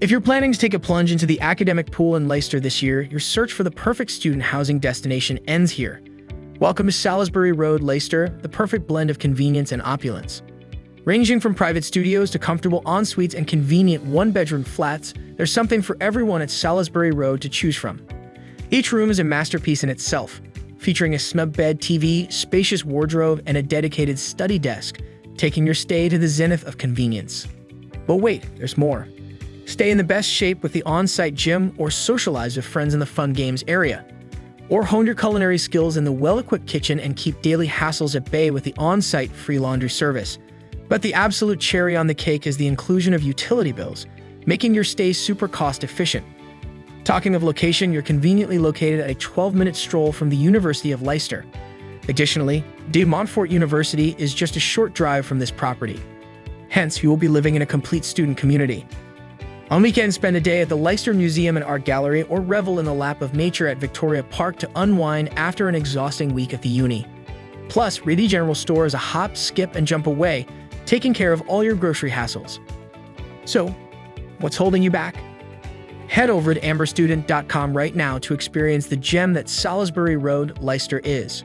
If you're planning to take a plunge into the academic pool in Leicester this year, your search for the perfect student housing destination ends here. Welcome to Salisbury Road Leicester, the perfect blend of convenience and opulence. Ranging from private studios to comfortable en-suites and convenient one-bedroom flats, there's something for everyone at Salisbury Road to choose from. Each room is a masterpiece in itself, featuring a snug bed TV, spacious wardrobe, and a dedicated study desk, taking your stay to the zenith of convenience. But wait, there's more. Stay in the best shape with the on-site gym or socialize with friends in the fun games area. Or hone your culinary skills in the well-equipped kitchen and keep daily hassles at bay with the on-site free laundry service. But the absolute cherry on the cake is the inclusion of utility bills, making your stay super cost-efficient. Talking of location, you're conveniently located at a 12-minute stroll from the University of Leicester. Additionally, Montfort University is just a short drive from this property. Hence, you will be living in a complete student community. On weekends, spend a day at the Leicester Museum and Art Gallery or revel in the lap of nature at Victoria Park to unwind after an exhausting week at the uni. Plus, Reedy General Store is a hop, skip, and jump away, taking care of all your grocery hassles. So, what's holding you back? Head over to amberstudent.com right now to experience the gem that Salisbury Road Leicester is.